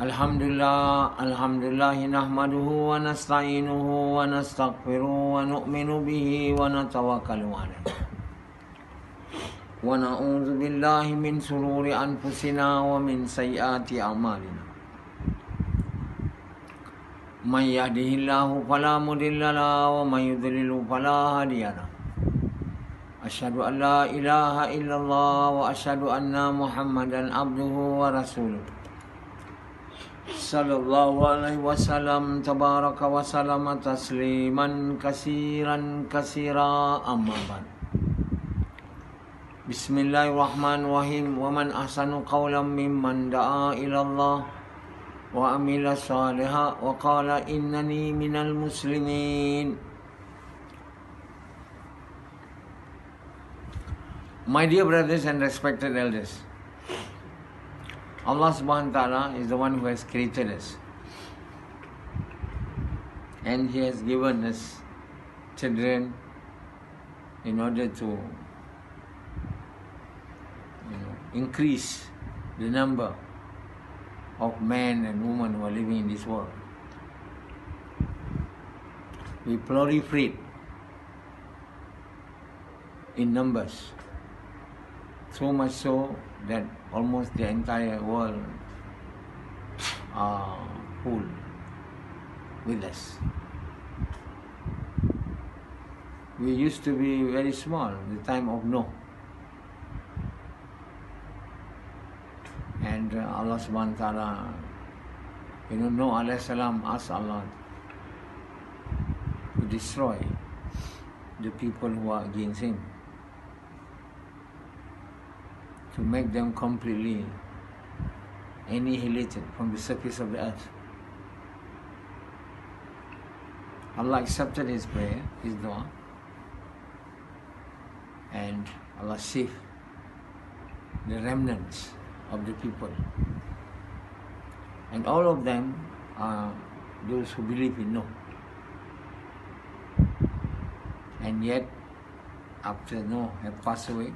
Alhamdulillah nahmaduhu wa nasta'inuhu wa nastaghfiruhu wa nu'minu bihi wa natawakkalu alayhi. Wa na'udzu billahi min shururi anfusina wa min sayyiati a'malina. Man yahdihillahu fala mudilla lahu wa man yudlilhu fala hadiya lahu. Asyhadu an la ilaha illallah wa asyhadu anna Muhammadan abduhu wa rasuluh. Sallallahu alaihi wasallam tabaraka wa salama tasliman kasiran kasira amma ba'd. Bismillahirrahmanirrahim. Wa man ahsanu qawlan mimman da'a ila Allah wa amila salihan wa qala innani minal muslimin. My dear brothers and respected elders, Allah subhanahu wa ta'ala is the one who has created us, and He has given us children in order to increase the number of men and women who are living in this world. We proliferate in numbers, so much so that almost the entire world are full with us. We used to be very small at the time of Noah. And Allah subhanahu wa ta'ala, Noah alayhi salam asked Allah to destroy the people who are against him, to make them completely annihilated from the surface of the earth. Allah accepted his prayer, his dua, and Allah saved the remnants of the people. And all of them are those who believe in Noah. And yet, after Noah had passed away,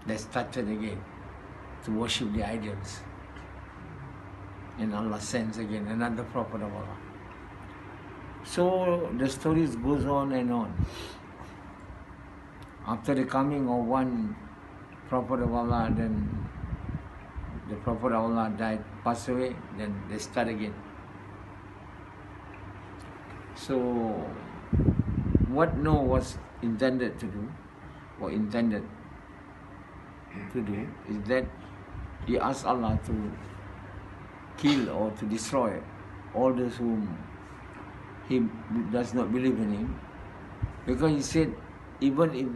they started again to worship the idols. And Allah sends again another prophet of Allah. So the stories goes on and on. After the coming of one prophet of Allah, then the prophet of Allah died, passed away, then they start again. So what Noah was intended to do, or intended to do, is that he asked Allah to kill or to destroy all those whom he does not believe in him, because he said even if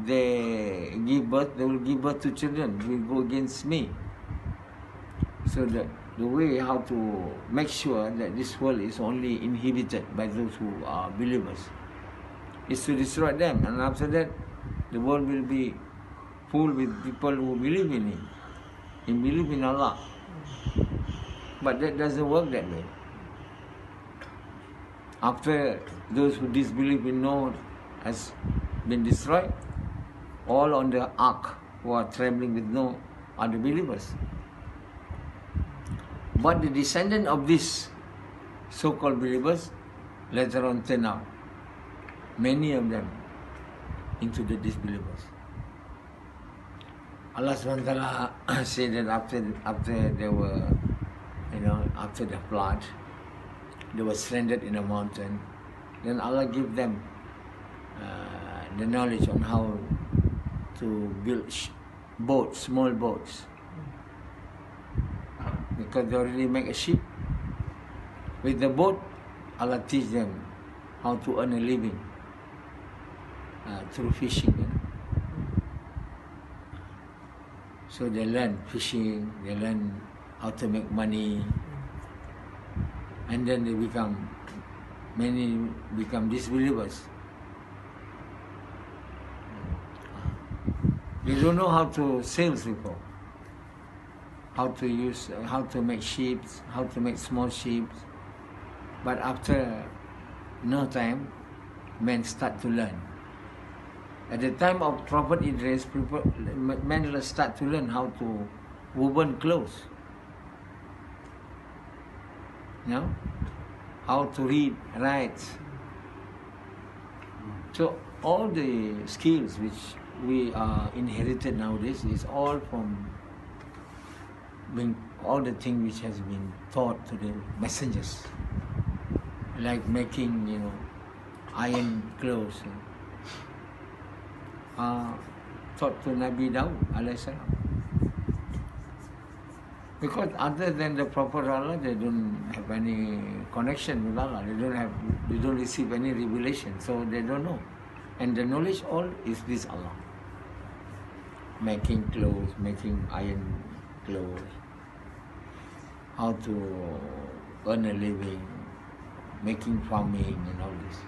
they give birth, they will give birth to children who will go against me. So the way how to make sure that this world is only inhabited by those who are believers is to destroy them, and after that the world will be full with people who believe in Him, and believe in Allah. But that doesn't work that way. After those who disbelieve in Noah has been destroyed, all on the ark who are traveling with Noah are the believers. But the descendant of these so-called believers later on turn out, many of them, into the disbelievers. Allah subhanahu wa ta'ala said that after they were, after the flood, they were stranded in a mountain. Then Allah gave them the knowledge on how to build boats, small boats, because they already make a ship. With the boat, Allah teach them how to earn a living through fishing. So they learn fishing, they learn how to make money, and then many become disbelievers. They don't know how to sail before, how to make ships, how to make small ships. But after no time, men start to learn. At the time of Prophet Idris, men start to learn how to woven clothes. how to read, write. So all the skills which we are inherited nowadays is all from all the things which has been taught to the messengers, like making, iron clothes, taught to Nabi Daud alayhi salam. Because other than the Prophet Allah, they don't have any connection with Allah. They don't receive any revelation, so they don't know. And the knowledge all is this Allah. Making clothes, making iron clothes, how to earn a living, making farming and all this.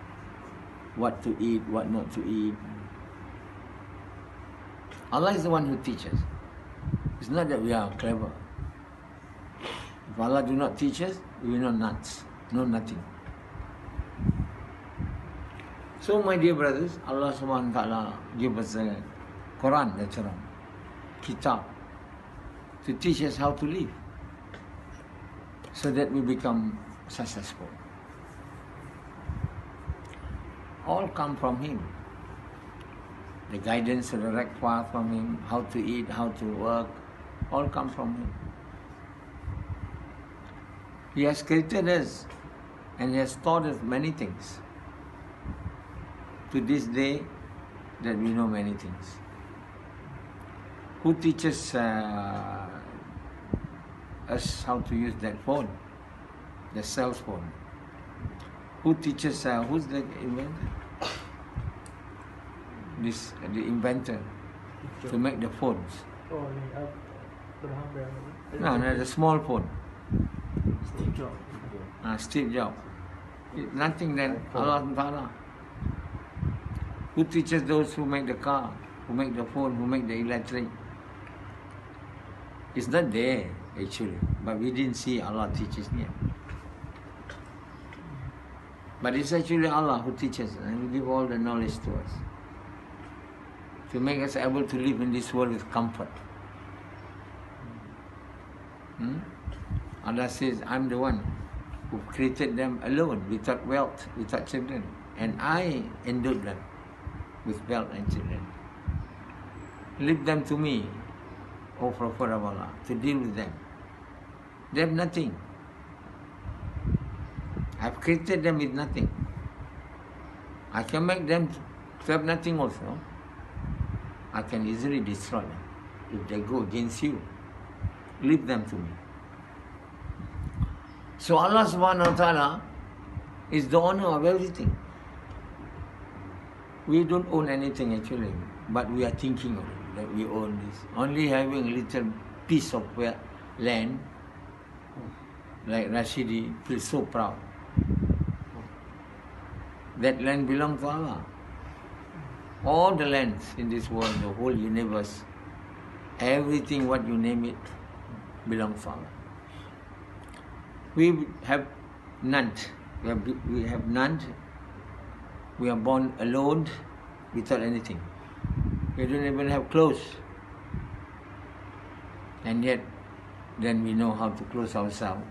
What to eat, what not to eat. Allah is the one who teaches. It's not that we are clever. If Allah do not teach us, we will know nothing. So my dear brothers, Allah subhanahu wa ta'ala give us the Quran, later on, Kitab, to teach us how to live, so that we become successful. All come from Him. The guidance to the right path from Him, how to eat, how to work, all come from Him. He has created us and He has taught us many things. To this day, that we know many things. Who teaches us how to use that phone, the cell phone? Who teaches, who's the inventor? The inventor to make the phones. No, the small phone. Steve Jobs. Nothing than Allah Ta'ala. Who teaches those who make the car, who make the phone, who make the electric? It's not there actually, but we didn't see Allah teaches yet. But it's actually Allah who teaches and will give all the knowledge to us, to make us able to live in this world with comfort. Allah says, I'm the one who created them alone, without wealth, without children, and I endowed them with wealth and children. Leave them to me, O Prophet of Allah, to deal with them. They have nothing. I've created them with nothing. I can make them to have nothing also. I can easily destroy them if they go against you. Leave them to me. So Allah subhanahu wa ta'ala is the owner of everything. We don't own anything actually, but we are thinking of it, that we own this. Only having a little piece of land, like Rashidi, feels so proud. That land belongs to Allah. All the lands in this world, the whole universe, everything what you name it, belongs to Allah. We have none. We have none. We are born alone, without anything. We don't even have clothes. And yet, then we know how to clothe ourselves,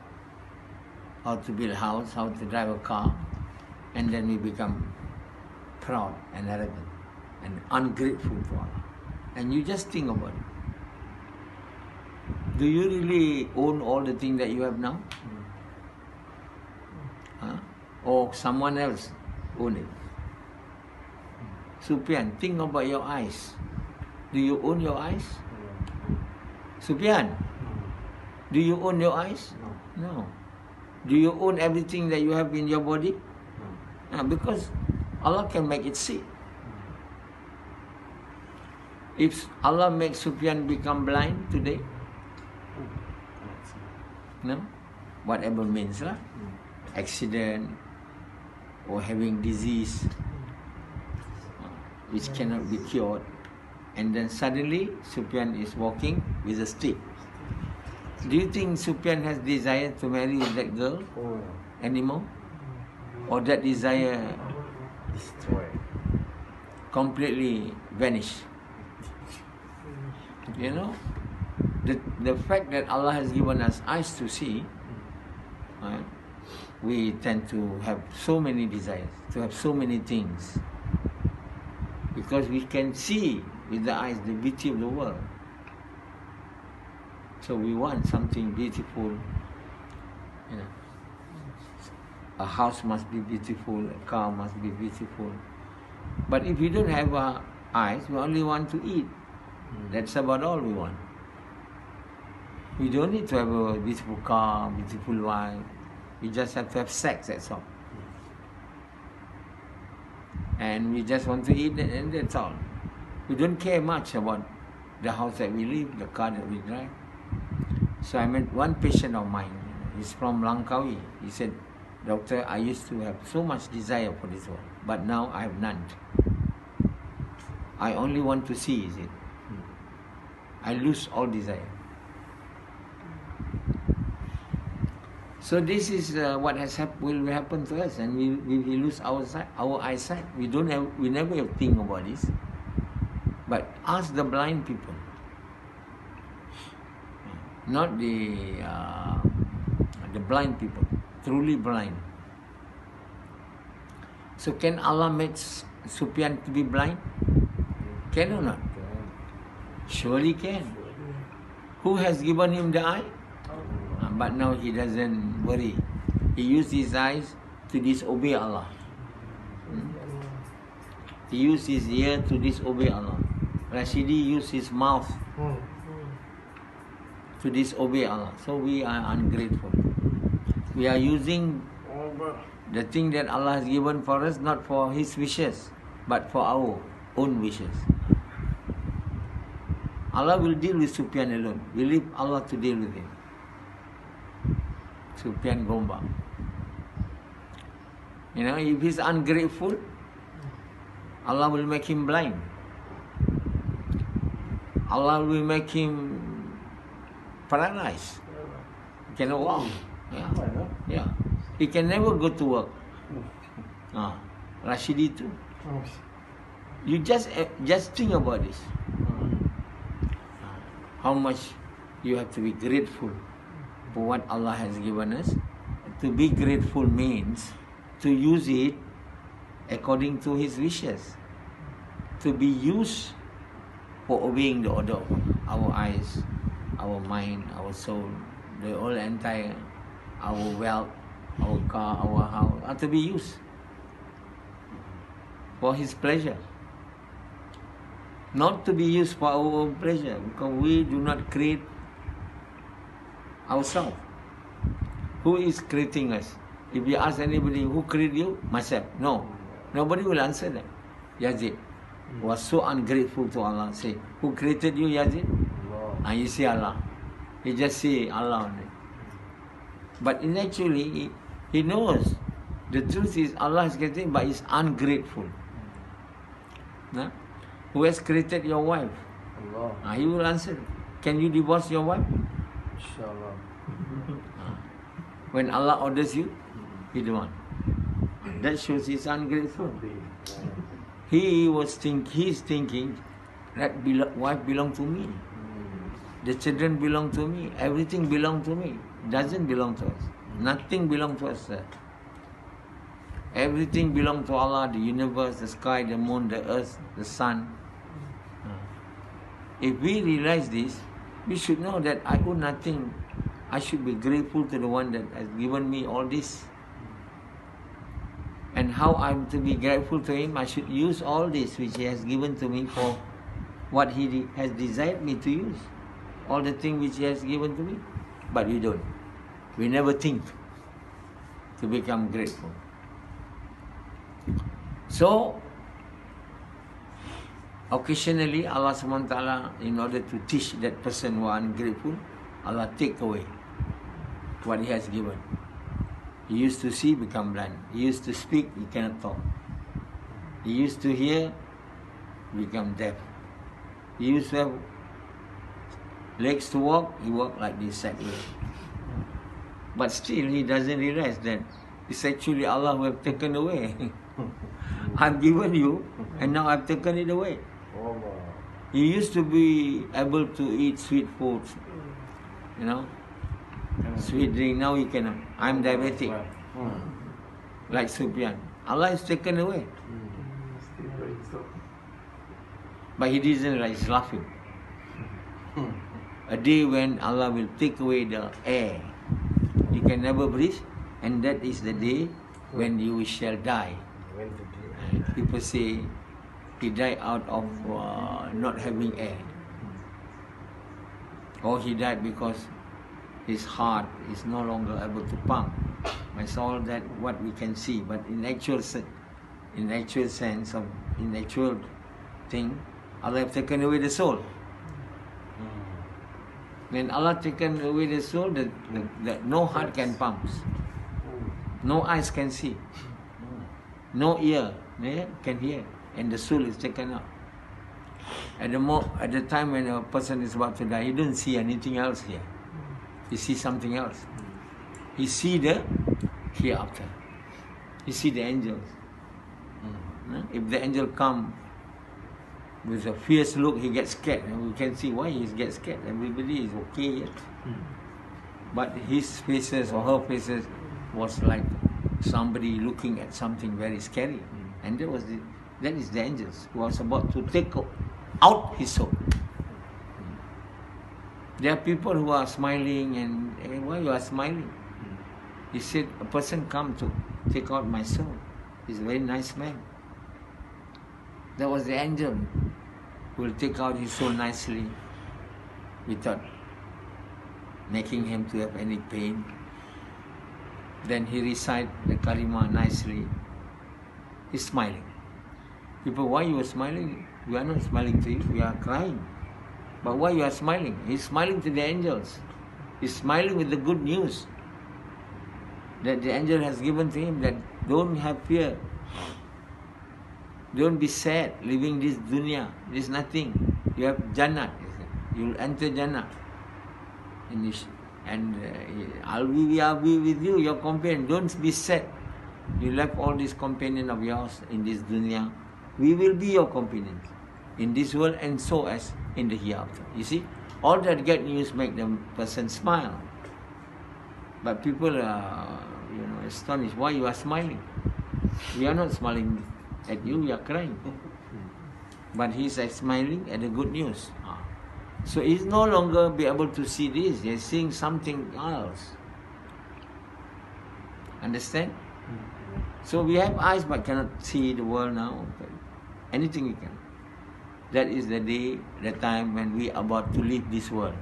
how to build a house, how to drive a car, and then we become proud and arrogant and ungrateful to Allah. And you just think about it. Do you really own all the things that you have now? Or someone else own it? Sufyan, think about your eyes. Do you own your eyes? Sufyan, do you own your eyes? No. Do you own everything that you have in your body? No. Because Allah can make it see. If Allah makes Sufyan become blind today, no? Whatever means lah, accident or having disease which cannot be cured, and then suddenly Sufyan is walking with a stick. Do you think Sufyan has desire to marry with that girl anymore? Or that desire completely vanish? You know, the fact that Allah has given us eyes to see, we tend to have so many desires, to have so many things. Because we can see with the eyes the beauty of the world. So we want something beautiful. You know, a house must be beautiful, a car must be beautiful. But if we don't have our eyes, we only want to eat. That's about all we want. We don't need to have a beautiful car, beautiful wife. We just have to have sex, that's all. And we just want to eat, and that's all. We don't care much about the house that we live, the car that we drive. So I met one patient of mine. He's from Langkawi. He said, "Doctor, I used to have so much desire for this world, but now I have none. I only want to see," he said. "I lose all desire." So this is what will happen to us, and we lose our eyesight. We never think about this. But ask the blind people, not the blind people, truly blind. So can Allah make Sufyan to be blind? Can or not? Surely can. Who has given him the eye? But now he doesn't worry. He used his eyes to disobey Allah. He used his ear to disobey Allah. Rashidi used his mouth to disobey Allah. So we are ungrateful. We are using the thing that Allah has given for us not for His wishes, but for our own wishes. Allah will deal with Sufyan alone. We leave Allah to deal with him. Sufyan Gombak. You know, if he's ungrateful, Allah will make him blind. Allah will make him paralyzed. He cannot walk. Yeah. He can never go to work. Rashidi too. You just think about this. How much you have to be grateful for what Allah has given us. To be grateful means to use it according to His wishes. To be used for obeying the order of our eyes, our mind, our soul, the whole entire, our wealth, our car, our house, are to be used for His pleasure. Not to be used for our own pleasure, because we do not create ourselves. Who is creating us? If you ask anybody, who created you? Myself. No. Nobody will answer that. Yazid was so ungrateful to Allah. Say, who created you, Yazid? Allah. You say Allah. He just say Allah only. But actually, he knows. The truth is Allah is created, but he's ungrateful. Nah? Who has created your wife? Allah. He will answer. Can you divorce your wife? Inshallah. When Allah orders you, he don't want. That shows he's ungrateful. He's thinking that wife belong to me. The children belong to me. Everything belong to me. Doesn't belong to us. Nothing belong to us, sir. Everything belong to Allah, the universe, the sky, the moon, the earth, the sun. If we realize this, we should know that I owe nothing. I should be grateful to the one that has given me all this. And how I'm to be grateful to him, I should use all this which he has given to me for what he has desired me to use. All the things which he has given to me. But we don't. We never think to become grateful. So, occasionally Allah SWT, in order to teach that person who are ungrateful, Allah take away what He has given. He used to see, become blind. He used to speak, he cannot talk. He used to hear, become deaf. He used to have legs to walk, he walked like this sideways. But still he doesn't realize that it's actually Allah who have taken away. I've given you, and now I've taken it away. You used to be able to eat sweet foods, sweet drink. Now you cannot. I'm diabetic. Like Sufyan. Allah is taken away. But he didn't rise laughing. A day when Allah will take away the air. You can never breathe. And that is the day when you shall die. People say he died out of not having air. Or he died because his heart is no longer able to pump. That's all that what we can see. But in actual sense of in actual thing, Allah have taken away the soul. When Allah taken away the soul, that no heart can pump, no eyes can see, no ear can hear, and the soul is taken out. At the time when a person is about to die, he don't see anything else here. He sees something else. He see the hereafter. He see the angels. If the angel come with a fierce look, he gets scared. And we can see why he gets scared. Everybody is okay yet. But his faces or her faces was like somebody looking at something very scary. And that is the angels who was about to take out his soul. There are people who are smiling and hey, why you are smiling? He said, a person come to take out my soul. He's a very nice man. That was the angel who will take out his soul nicely without making him to have any pain. Then he recite the kalima nicely. He's smiling. People, why you are smiling? We are not smiling to you, we are crying. But why you are smiling? He's smiling to the angels. He's smiling with the good news that the angel has given to him, that don't have fear. Don't be sad living this dunya. There's nothing. You have Jannah. You will enter Jannah. And I'll be with you, your companion. Don't be sad. You left all these companion of yours in this dunya. We will be your companions in this world and so as in the hereafter. You see, all that good news make the person smile. But people are, astonished. Why you are smiling? We are not smiling at you. We are crying. But he is smiling at the good news. So he's no longer be able to see this. He's seeing something else. Understand? So we have eyes but cannot see the world now. Anything we can. That is the day, the time when we are about to leave this world.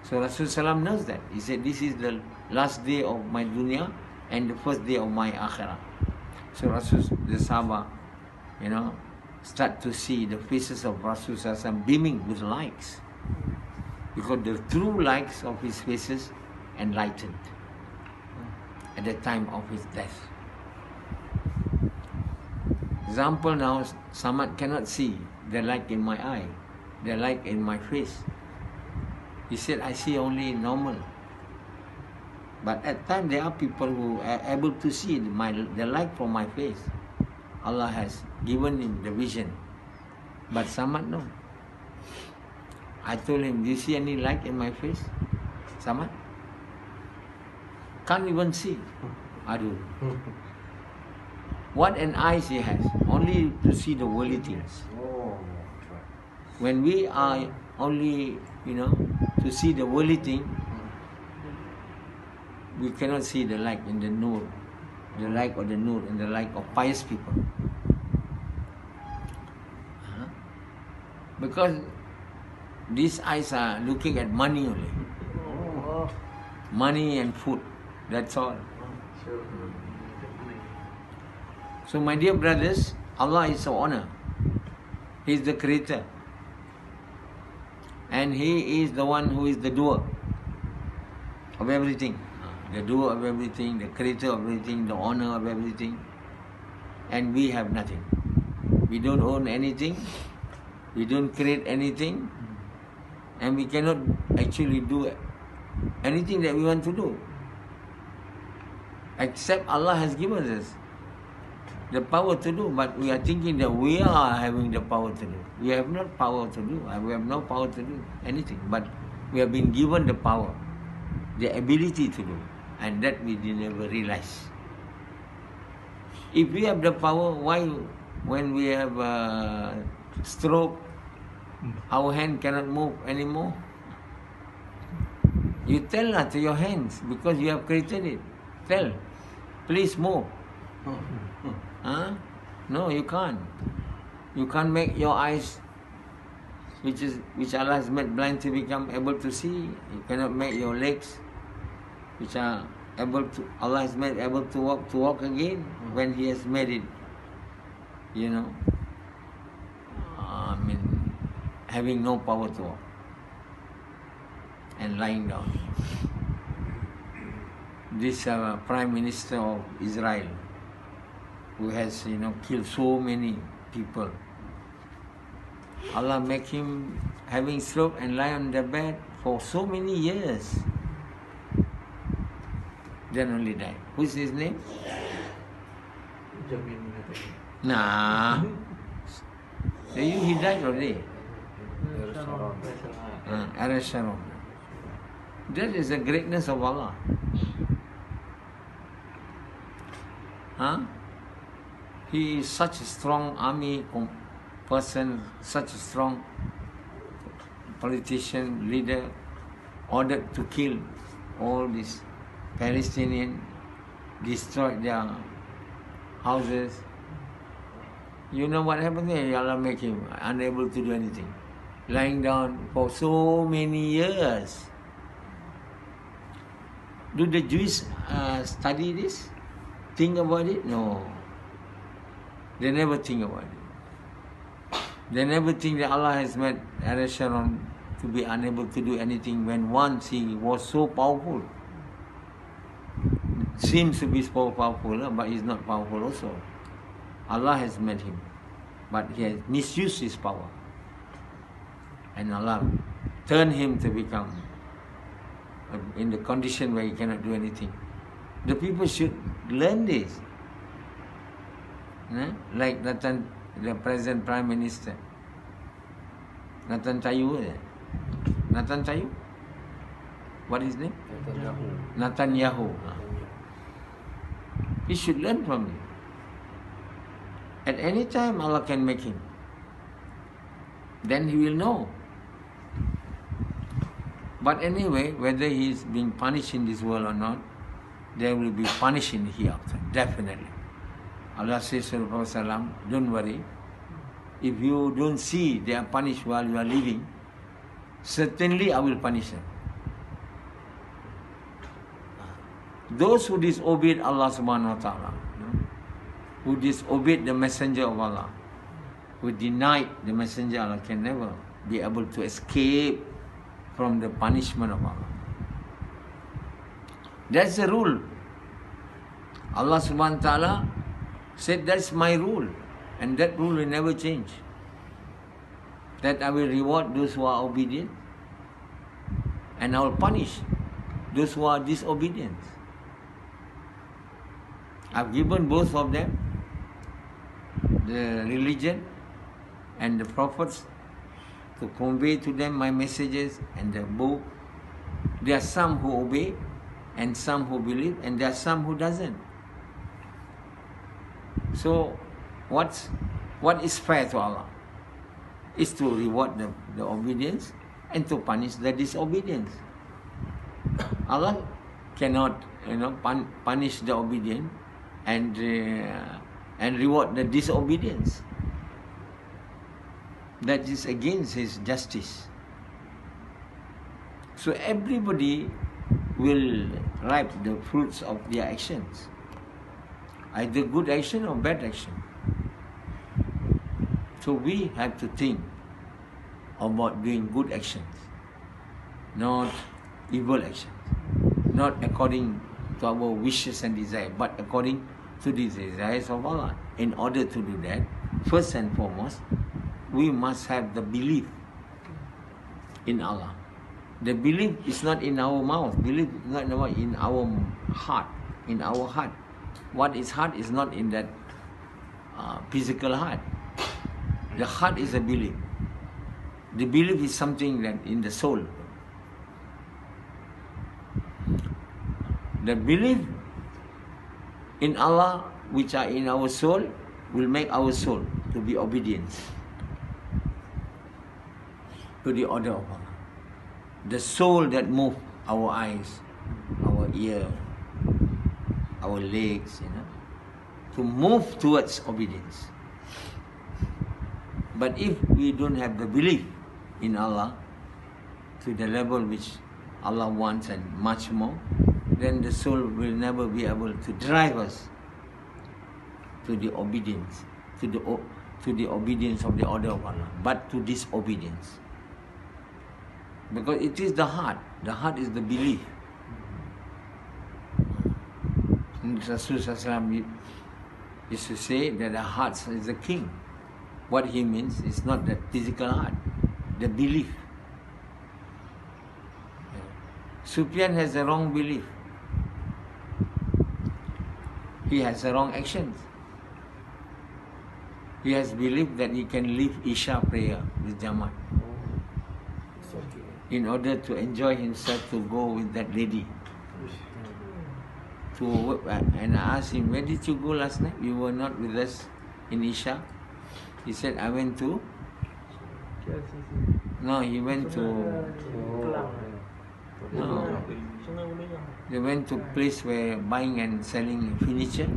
So Rasulullah knows that. He said, this is the last day of my dunya and the first day of my akhirah. So the Sahaba, start to see the faces of Rasulullah beaming with lights. Because the true lights of his faces enlightened at the time of his death. Example now, Samad cannot see the light in my eye, the light in my face. He said, I see only normal. But at times there are people who are able to see the light from my face. Allah has given him the vision. But Samad, no. I told him, do you see any light in my face? Samad? Can't even see. Aduh. What an eyes he has, only to see the worldly things. When we are only, to see the worldly thing, we cannot see the light in the nur, the light of the nur and the light of pious people. Because these eyes are looking at money only. Money and food, that's all. So my dear brothers, Allah is our honor. He is the creator. And He is the one who is the doer of everything. The doer of everything, the creator of everything, the owner of everything. And we have nothing. We don't own anything. We don't create anything. And we cannot actually do anything that we want to do. Except Allah has given us the power to do, but we are thinking that we are having the power to do. We have not power to do. We have no power to do anything. But we have been given the power, the ability to do, and that we never realize. If we have the power, why when we have stroke, our hand cannot move anymore? You tell to your hands because you have created it. Tell, please move. Huh? No, you can't. You can't make your eyes, which Allah has made blind to become able to see. You cannot make your legs, which are able to, Allah has made able to walk again when He has made it. You know, having no power to walk and lying down. This Prime Minister of Israel, who has killed so many people. Allah make him having stroke and lie on the bed for so many years. Then only died. Who's his name? Nah. He died already. Ariel Sharon. That is the greatness of Allah. He is such a strong army person, such a strong politician, leader, ordered to kill all these Palestinians, destroyed their houses. You know what happened there? Allah make him unable to do anything, lying down for so many years. Do the Jews study this? Think about it? No. They never think about it. They never think that Allah has made Ariel Sharon to be unable to do anything when once he was so powerful. Seems to be so powerful, but he's not powerful also. Allah has made him, but he has misused his power. And Allah turned him to become in the condition where he cannot do anything. The people should learn this. Like Nathan, the present Prime Minister. Nathan Chayu. Nathan Chayu? What is his name? Netanyahu. He should learn from him. At any time Allah can make him. Then he will know. But anyway, whether he is being punished in this world or not, there will be punished in the hereafter, definitely. Allah says to the Prophet ﷺ, don't worry. If you don't see they are punished while you are living, certainly I will punish them. Those who disobeyed Allah subhanahu wa ta'ala, who disobeyed the messenger of Allah, who denied the messenger of Allah, can never be able to escape from the punishment of Allah. That's the rule. Allah subhanahu wa ta'ala said, that's my rule. And that rule will never change. That I will reward those who are obedient, and I will punish those who are disobedient. I've given both of them, the religion and the prophets, to convey to them my messages and the book. There are some who obey and some who believe, and there are some who doesn't. So what is fair to Allah is to reward the obedience and to punish the disobedience. Allah cannot punish the obedient and reward the disobedience. That is against His justice. So everybody will reap the fruits of their actions, either good action or bad action. So we have to think about doing good actions, not evil actions, not according to our wishes and desires, but according to the desires of Allah. In order to do that, first and foremost, we must have the belief in Allah. The belief is not in our mouth. Belief is not in our heart. In our heart. What is heart is not in that physical heart. The heart is a belief. The belief is something that in the soul. The belief in Allah which are in our soul will make our soul to be obedient to the order of Allah. The soul that moves our eyes, our ear, our legs, to move towards obedience. But if we don't have the belief in Allah to the level which Allah wants and much more, then the soul will never be able to drive us to the obedience, to the obedience of the order of Allah, but to disobedience. Because it is the heart. The heart is the belief. Rasulullah used to say that the heart is the king. What he means is not the physical heart, the belief. Sufyan has the wrong belief. He has the wrong actions. He has believed that he can leave Isha prayer with Jalan in order to enjoy himself to go with that lady. And I asked him, where did you go last night? You were not with us in Isha. He said, I went to... No, he went to... No. They went to a place where buying and selling furniture.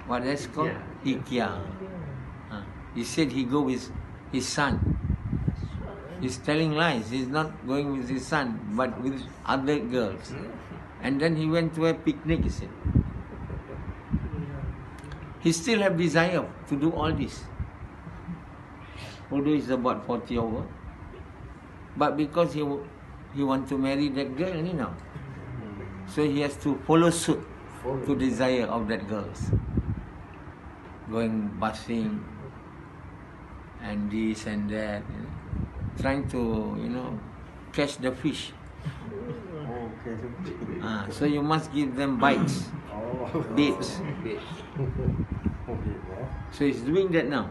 What that's called? IKEA. He said he go with his son. He's telling lies. He's not going with his son, but with other girls. And then he went to a picnic, he said. He still have desire to do all this. Although he's about 40 over. But because he want to marry that girl anyhow. So he has to follow suit to desire of that girl. Going bathing and this and that. Trying to, catch the fish. So you must give them bites, baits. So he's doing that now,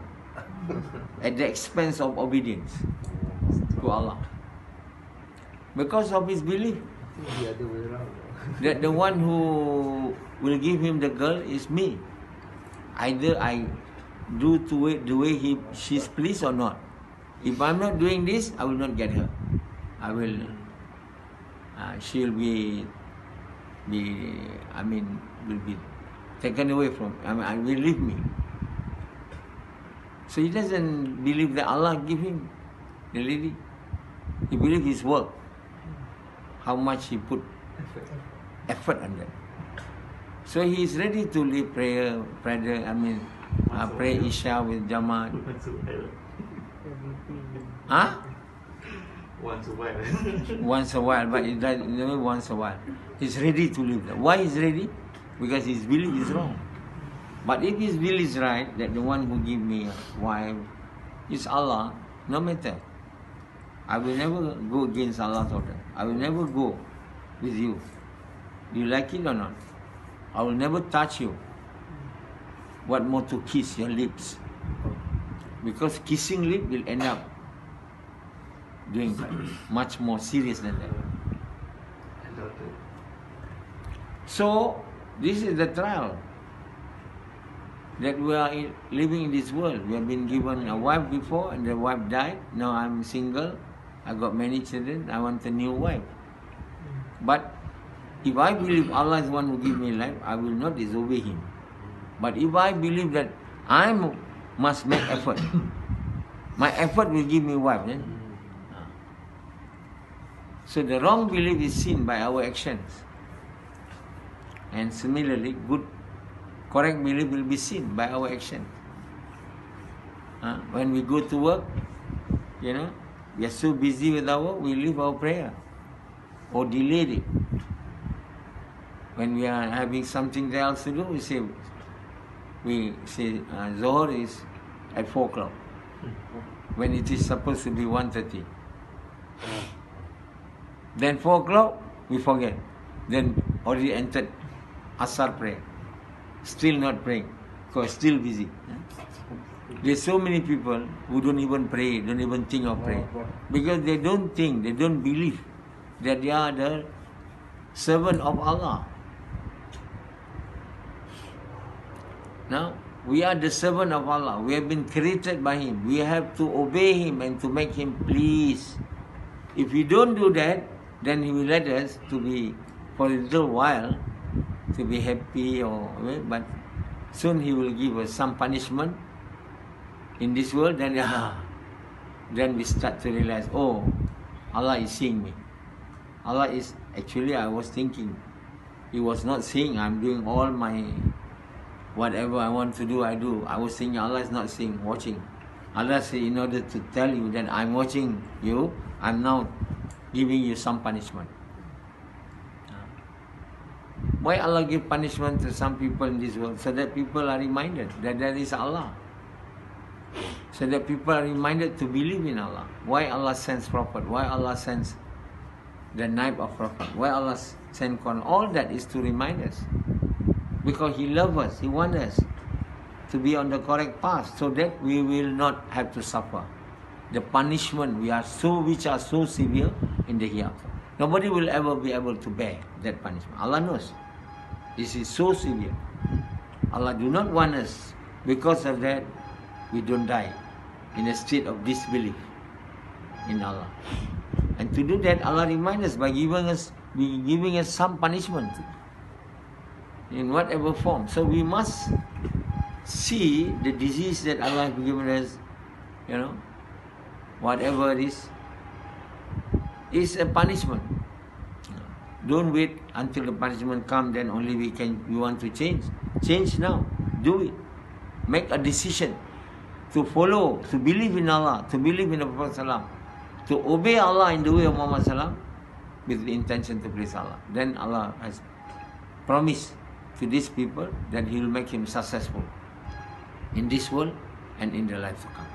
at the expense of obedience to Allah. Because of his belief that the one who will give him the girl is me. Either I do to it the way she's pleased or not. If I'm not doing this, I will not get her. I will. She'll be taken away from. I will leave me. So he doesn't believe that Allah give him the lady. He believes his work. How much he put effort on that. So he is ready to leave pray Isha with Jamaat. Once a while, but it does never once a while. He's ready to leave that. Why he's ready? Because his belief is wrong. But if his will is right, that the one who give me a wife is Allah, no matter. I will never go against Allah's order. I will never go with you. Do you like it or not? I will never touch you. What more to kiss your lips? Because kissing lip will end up doing that. Much more serious than that. So, this is the trial that we are living in this world. We have been given a wife before and the wife died. Now I'm single. I got many children. I want a new wife. But if I believe Allah is the one who gives me life, I will not disobey Him. But if I believe that I must make effort, my effort will give me wife. Then? So the wrong belief is seen by our actions. And similarly, correct belief will be seen by our actions. When we go to work, we are so busy with our work, we leave our prayer or delay it. When we are having something else to do, we say Zohar is at 4 o'clock, when it is supposed to be 1:30. Then 4 o'clock, we forget. Then already entered Asar prayer. Still not praying, because still busy. There's so many people who don't even pray, don't even think of praying. Because they don't think, they don't believe that they are the servant of Allah. Now, we are the servant of Allah. We have been created by Him. We have to obey Him and to make Him pleased. If we don't do that, then He will let us to be, for a little while, to be happy, but soon He will give us some punishment in this world. Then we start to realize, oh, Allah is seeing me. Allah is, actually I was thinking, He was not seeing, I'm doing all my, whatever I want to do, I do. I was thinking Allah is not seeing, watching. Allah said, in order to tell you that I'm watching you, I'm now giving you some punishment. Why Allah give punishment to some people in this world? So that people are reminded that there is Allah. So that people are reminded to believe in Allah. Why Allah sends Prophet? Why Allah sends the night of Prophet? Why Allah sends Quran? All that is to remind us. Because He loves us. He wants us to be on the correct path so that we will not have to suffer the punishment which are so severe in the hereafter. Nobody will ever be able to bear that punishment. Allah knows. This is so severe. Allah do not want us, because of that, we don't die in a state of disbelief in Allah. And to do that, Allah reminds us by giving us some punishment in whatever form. So we must see the disease that Allah has given us, whatever it is a punishment. Don't wait until the punishment comes, then only we want to change. Change now. Do it. Make a decision to follow, to believe in Allah, to believe in the Prophet Sallam, to obey Allah in the way of Muhammad Sallam with the intention to please Allah. Then Allah has promised to these people that He will make him successful in this world and in the life to come.